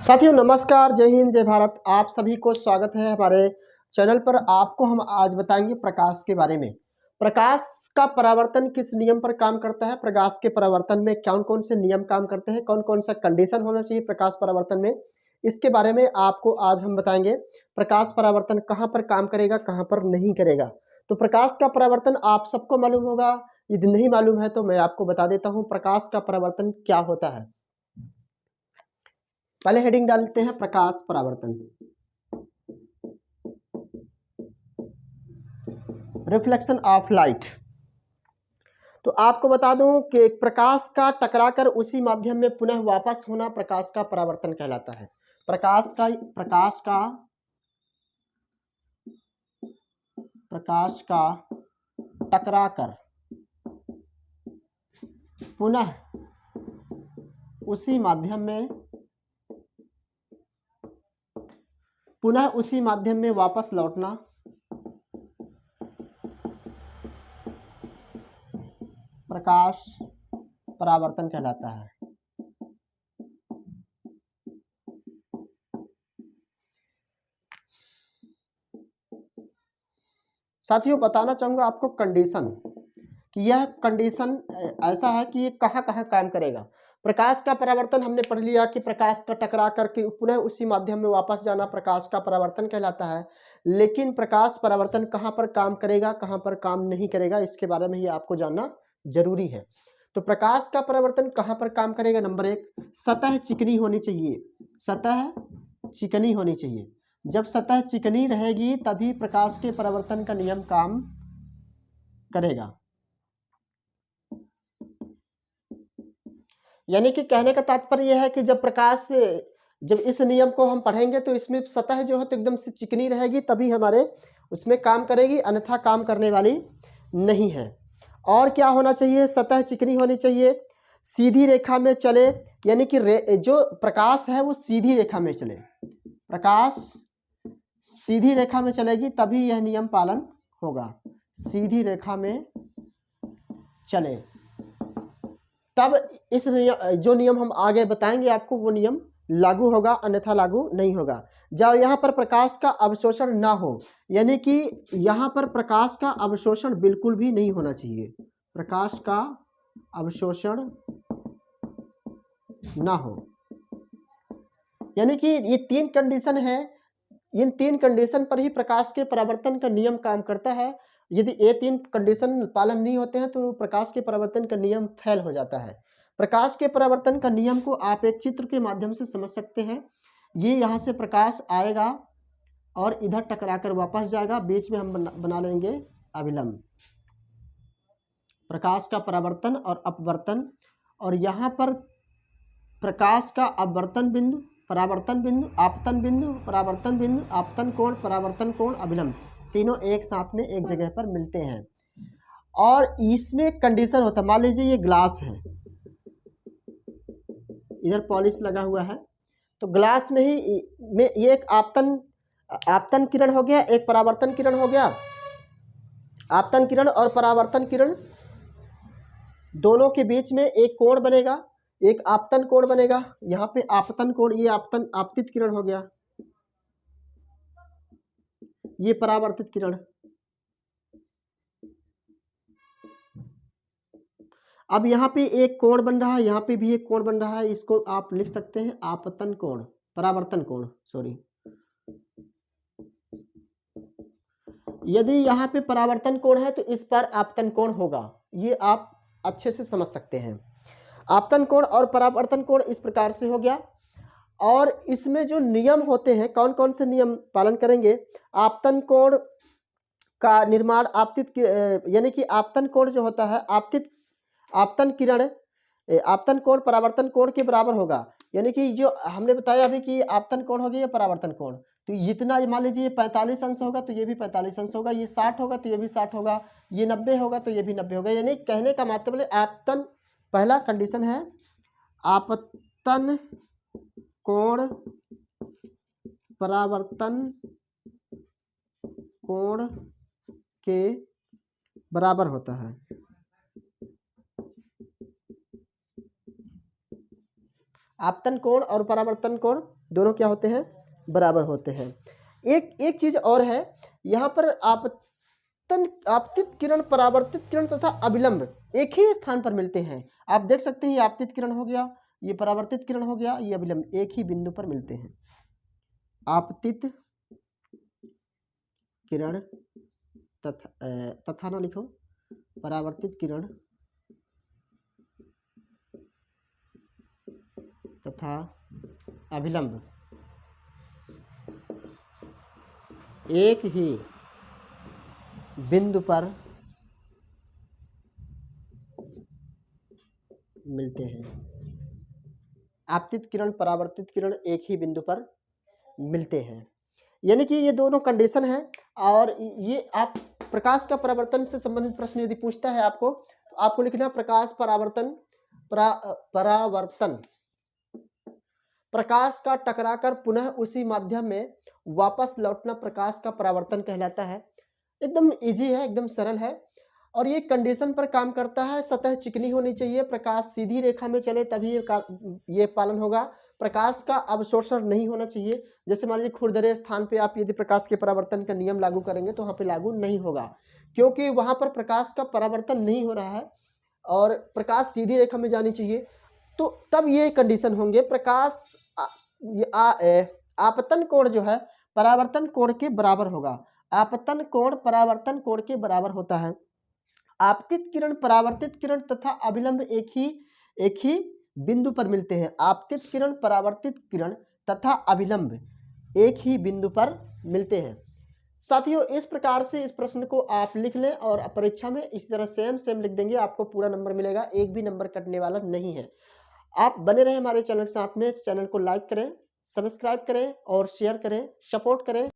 साथियों नमस्कार, जय हिंद, जय भारत। आप सभी को स्वागत है हमारे चैनल पर। आपको हम आज बताएंगे प्रकाश के बारे में। प्रकाश का परावर्तन किस नियम पर काम करता है, प्रकाश के परावर्तन में कौन कौन से नियम काम करते हैं, कौन कौन सा कंडीशन होना चाहिए प्रकाश परावर्तन में, इसके बारे में आपको आज हम बताएंगे। प्रकाश परावर्तन कहाँ पर काम करेगा, कहाँ पर नहीं करेगा। तो प्रकाश का परावर्तन आप सबको मालूम होगा, यदि नहीं मालूम है तो मैं आपको बता देता हूँ प्रकाश का परावर्तन क्या होता है। पहले हेडिंग डालते हैं प्रकाश परावर्तन, रिफ्लेक्शन ऑफ लाइट। तो आपको बता दूं कि प्रकाश का टकराकर उसी माध्यम में पुनः वापस होना प्रकाश का परावर्तन कहलाता है। प्रकाश का टकराकर पुनः उसी माध्यम में वापस लौटना प्रकाश परावर्तन कहलाता है। साथियों बताना चाहूंगा आपको कंडीशन, कि यह कंडीशन ऐसा है कि ये कहाँ कहाँ काम करेगा। प्रकाश का परावर्तन हमने पढ़ लिया कि प्रकाश का टकरा करके पुनः उसी माध्यम में वापस जाना प्रकाश का परावर्तन कहलाता है। लेकिन प्रकाश परावर्तन कहाँ पर काम करेगा, कहाँ पर काम नहीं करेगा, इसके बारे में ही आपको जानना जरूरी है। तो प्रकाश का परावर्तन कहाँ पर काम करेगा। नंबर 1, सतह चिकनी होनी चाहिए। सतह चिकनी होनी चाहिए। जब सतह चिकनी रहेगी तभी प्रकाश के परावर्तन का नियम काम करेगा। यानी कि कहने का तात्पर्य यह है कि जब इस नियम को हम पढ़ेंगे तो इसमें सतह जो है तो एकदम से चिकनी रहेगी तभी हमारे उसमें काम करेगी, अन्यथा काम करने वाली नहीं है। और क्या होना चाहिए, सतह चिकनी होनी चाहिए, सीधी रेखा में चले, यानी कि जो प्रकाश है वो सीधी रेखा में चले। प्रकाश सीधी रेखा में चलेगी तभी यह नियम पालन होगा। सीधी रेखा में चले तब इस जो नियम हम आगे बताएंगे आपको वो नियम लागू होगा, अन्यथा लागू नहीं होगा। जब यहाँ पर प्रकाश का अवशोषण ना हो, यानी कि यहाँ पर प्रकाश का अवशोषण बिल्कुल भी नहीं होना चाहिए। प्रकाश का अवशोषण ना हो, यानी कि ये 3 कंडीशन है। इन 3 कंडीशन पर ही प्रकाश के परावर्तन का नियम काम करता है। यदि ये 3 कंडीशन पालन नहीं होते हैं तो प्रकाश के परावर्तन का नियम फेल हो जाता है। प्रकाश के परावर्तन का नियम को आप एक चित्र के माध्यम से समझ सकते हैं। ये यहाँ से प्रकाश आएगा और इधर टकराकर वापस जाएगा, बीच में हम बना लेंगे अभिलंब। प्रकाश का परावर्तन और अपवर्तन, और यहाँ पर प्रकाश का अपवर्तन बिंदु, परावर्तन बिंदु, आपतन बिंदु, परावर्तन बिंदु, आपतन कोण, परावर्तन कोण, अभिलंब, तीनों एक साथ में एक जगह पर मिलते हैं। और इसमें कंडीशन होता है, मान लीजिए ये ग्लास है, इधर पॉलिश लगा हुआ है, तो ग्लास में ये एक आपतन किरण हो गया, एक परावर्तन किरण हो गया। आपतन किरण और परावर्तन किरण दोनों के बीच में एक कोण बनेगा, एक आपतन कोण बनेगा। यहाँ पे आपतन कोण, ये आपतित किरण हो गया, ये परावर्तित किरण। अब यहाँ पे एक कोण बन रहा है, यहाँ पे भी एक कोण बन रहा है, इसको आप लिख सकते हैं आपतन कोण, परावर्तन कोण, सॉरी। यदि यहाँ पे परावर्तन कोण है तो इस पर आपतन कोण होगा, ये आप अच्छे से समझ सकते हैं। आपतन कोण और परावर्तन कोण इस प्रकार से हो गया। और इसमें जो नियम होते हैं, कौन कौन से नियम पालन करेंगे। आपतन कोण का निर्माण यानी कि आपतन कोण जो होता है, आपतन किरण आपतन कोण परावर्तन कोण के बराबर होगा। यानी कि जो हमने बताया अभी कि आपतन कोण हो गया या परावर्तन कोण, तो जितना मान लीजिए 45 अंश होगा तो ये भी 45 अंश होगा, ये 60 होगा तो ये भी 60 होगा, ये 90 होगा तो ये भी 90 होगा। यानी कहने का मतलब आपतन, पहला कंडीशन है आपतन कोण परावर्तन कोण के बराबर होता है। आपतन कोण और परावर्तन कोण दोनों क्या होते हैं, बराबर होते हैं। एक चीज और है यहाँ पर, आपतित किरण, परावर्तित किरण तथा अभिलंब एक ही स्थान पर मिलते हैं। आप देख सकते हैं ये आपतित किरण हो गया, ये परावर्तित किरण हो गया, ये अभिलंब एक ही बिंदु पर मिलते हैं। आपतित किरण तथा ना लिखो, परावर्तित किरण तथा अभिलंब एक ही बिंदु पर मिलते हैं। आपतित किरण, परावर्तित किरण एक ही बिंदु पर मिलते हैं, यानी कि ये दोनों कंडीशन है। और ये आप प्रकाश का परावर्तन से संबंधित प्रश्न यदि पूछता है आपको, तो आपको लिखना प्रकाश परावर्तन, परावर्तन प्रकाश का टकराकर पुनः उसी माध्यम में वापस लौटना प्रकाश का परावर्तन कहलाता है। एकदम इजी है, एकदम सरल है, और ये कंडीशन पर काम करता है। सतह चिकनी होनी चाहिए, प्रकाश सीधी रेखा में चले तभी ये पालन होगा। प्रकाश का अवशोषण नहीं होना चाहिए। जैसे मान लीजिए खुरदरे स्थान पे आप यदि प्रकाश के परावर्तन का नियम लागू करेंगे तो वहाँ पे लागू नहीं होगा, क्योंकि वहाँ पर प्रकाश का परावर्तन नहीं हो रहा है और प्रकाश सीधी रेखा में जानी चाहिए, तो तब ये कंडीशन होंगे। प्रकाश आपतन कोण जो है परावर्तन कोण के बराबर होगा। आपतन कोण परावर्तन कोण के बराबर होता है। आपतित किरण, परावर्तित किरण तथा अभिलंब एक ही बिंदु पर मिलते हैं। आपतित किरण, परावर्तित किरण तथा अभिलंब एक ही बिंदु पर मिलते हैं। साथियों, इस प्रकार से इस प्रश्न को आप लिख लें और परीक्षा में इस तरह सेम लिख देंगे, आपको पूरा नंबर मिलेगा, एक भी नंबर कटने वाला नहीं है। आप बने रहें हमारे चैनल के साथ में। चैनल को लाइक करें, सब्सक्राइब करें और शेयर करें, सपोर्ट करें।